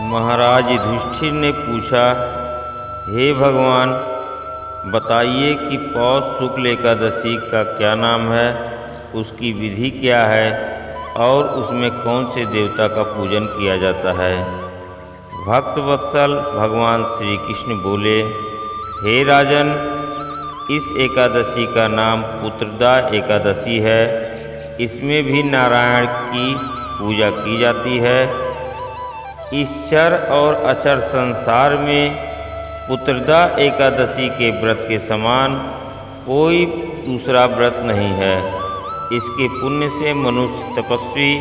महाराज युधिष्ठिर ने पूछा, हे भगवान, बताइए कि पौष शुक्ल एकादशी का क्या नाम है, उसकी विधि क्या है और उसमें कौन से देवता का पूजन किया जाता है। भक्तवत्सल भगवान श्री कृष्ण बोले, हे राजन, इस एकादशी का नाम पुत्रदा एकादशी है। इसमें भी नारायण की पूजा की जाती है। इस चर और अचर संसार में पुत्रदा एकादशी के व्रत के समान कोई दूसरा व्रत नहीं है। इसके पुण्य से मनुष्य तपस्वी,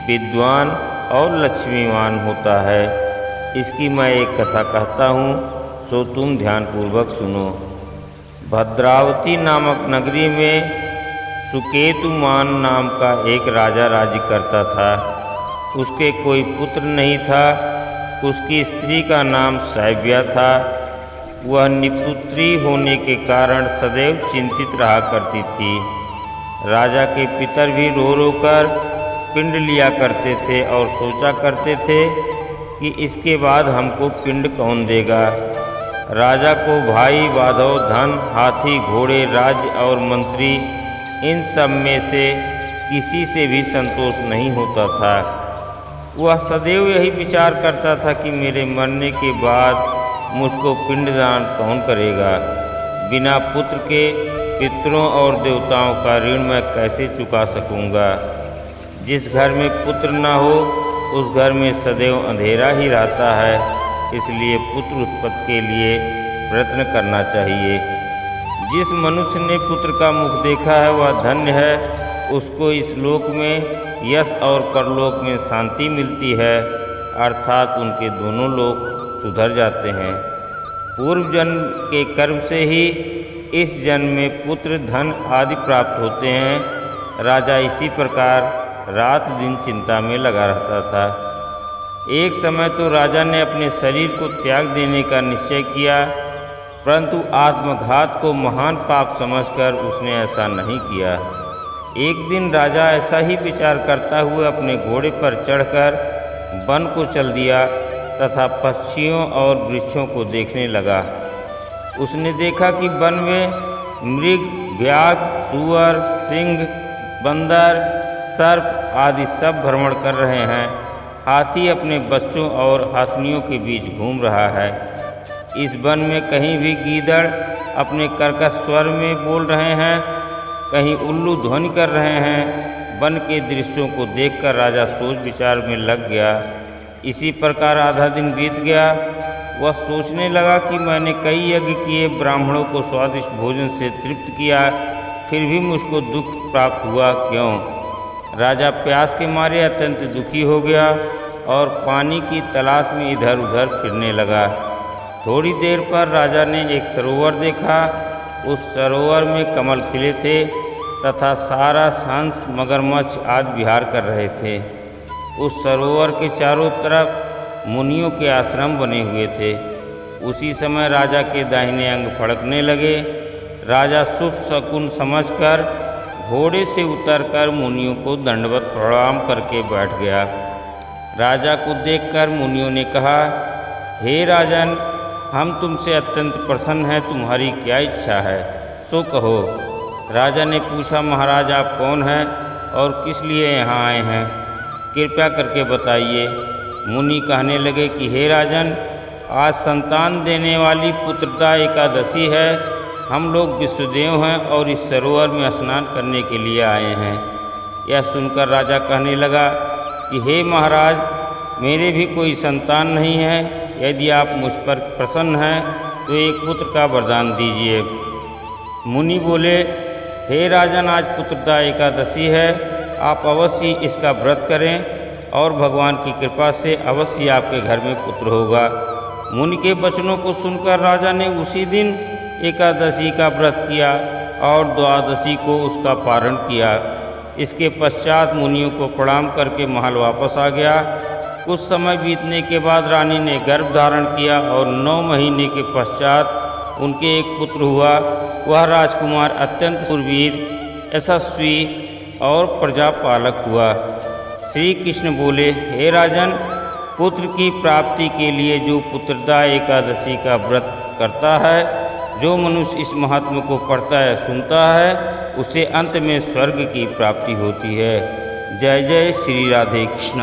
विद्वान और लक्ष्मीवान होता है। इसकी मैं एक कथा कहता हूँ, सो तुम ध्यानपूर्वक सुनो। भद्रावती नामक नगरी में सुकेतुमान नाम का एक राजा राज्य करता था। उसके कोई पुत्र नहीं था। उसकी स्त्री का नाम सैव्या था। वह निपुत्री होने के कारण सदैव चिंतित रहा करती थी। राजा के पितर भी रो रो कर पिंड लिया करते थे और सोचा करते थे कि इसके बाद हमको पिंड कौन देगा। राजा को भाई, वाधव, धन, हाथी, घोड़े, राज्य और मंत्री, इन सब में से किसी से भी संतोष नहीं होता था। वह सदैव यही विचार करता था कि मेरे मरने के बाद मुझको पिंडदान कौन करेगा। बिना पुत्र के पितरों और देवताओं का ऋण मैं कैसे चुका सकूंगा। जिस घर में पुत्र न हो उस घर में सदैव अंधेरा ही रहता है। इसलिए पुत्र उत्पत्ति के लिए प्रयत्न करना चाहिए। जिस मनुष्य ने पुत्र का मुख देखा है वह धन्य है। उसको इस लोक में यश और परलोक में शांति मिलती है, अर्थात उनके दोनों लोक सुधर जाते हैं। पूर्व जन्म के कर्म से ही इस जन्म में पुत्र, धन आदि प्राप्त होते हैं। राजा इसी प्रकार रात दिन चिंता में लगा रहता था। एक समय तो राजा ने अपने शरीर को त्याग देने का निश्चय किया, परंतु आत्मघात को महान पाप समझकर उसने ऐसा नहीं किया। एक दिन राजा ऐसा ही विचार करता हुआ अपने घोड़े पर चढ़कर वन को चल दिया तथा पक्षियों और वृक्षों को देखने लगा। उसने देखा कि वन में मृग, व्याघ्र, सूअर, सिंह, बंदर, सर्प आदि सब भ्रमण कर रहे हैं। हाथी अपने बच्चों और हाथनियों के बीच घूम रहा है। इस वन में कहीं भी गीदड़ अपने कर्कश स्वर में बोल रहे हैं, कहीं उल्लू ध्वनि कर रहे हैं। वन के दृश्यों को देखकर राजा सोच विचार में लग गया। इसी प्रकार आधा दिन बीत गया। वह सोचने लगा कि मैंने कई यज्ञ किए, ब्राह्मणों को स्वादिष्ट भोजन से तृप्त किया, फिर भी मुझको दुख प्राप्त हुआ क्यों। राजा प्यास के मारे अत्यंत दुखी हो गया और पानी की तलाश में इधर उधर फिरने लगा। थोड़ी देर पर राजा ने एक सरोवर देखा। उस सरोवर में कमल खिले थे तथा सारा हंस, मगरमच्छ आदि विहार कर रहे थे। उस सरोवर के चारों तरफ मुनियों के आश्रम बने हुए थे। उसी समय राजा के दाहिने अंग फड़कने लगे। राजा शुभ शकुन समझकर घोड़े से उतरकर मुनियों को दंडवत प्रणाम करके बैठ गया। राजा को देखकर मुनियों ने कहा, हे राजन, हम तुमसे अत्यंत प्रसन्न हैं। तुम्हारी क्या इच्छा है, सो कहो। राजा ने पूछा, महाराज आप कौन हैं और किस लिए यहाँ आए हैं, कृपया करके बताइए। मुनि कहने लगे कि हे राजन, आज संतान देने वाली पुत्रदा एकादशी है। हम लोग विश्वदेव हैं और इस सरोवर में स्नान करने के लिए आए हैं। यह सुनकर राजा कहने लगा कि हे महाराज, मेरे भी कोई संतान नहीं है। यदि आप मुझ पर प्रसन्न हैं तो एक पुत्र का वरदान दीजिए। मुनि बोले, हे राजन, आज पुत्रदा एकादशी है। आप अवश्य इसका व्रत करें और भगवान की कृपा से अवश्य आपके घर में पुत्र होगा। मुनि के वचनों को सुनकर राजा ने उसी दिन एकादशी का व्रत किया और द्वादशी को उसका पारण किया। इसके पश्चात मुनियों को प्रणाम करके महल वापस आ गया। कुछ समय बीतने के बाद रानी ने गर्भ धारण किया और 9 महीने के पश्चात उनके एक पुत्र हुआ। वह राजकुमार अत्यंत शूरवीर, यशस्वी और प्रजापालक हुआ। श्री कृष्ण बोले, हे राजन, पुत्र की प्राप्ति के लिए जो पुत्रदा एकादशी का व्रत करता है, जो मनुष्य इस महात्म को पढ़ता है, सुनता है, उसे अंत में स्वर्ग की प्राप्ति होती है। जय जय श्री राधे कृष्ण।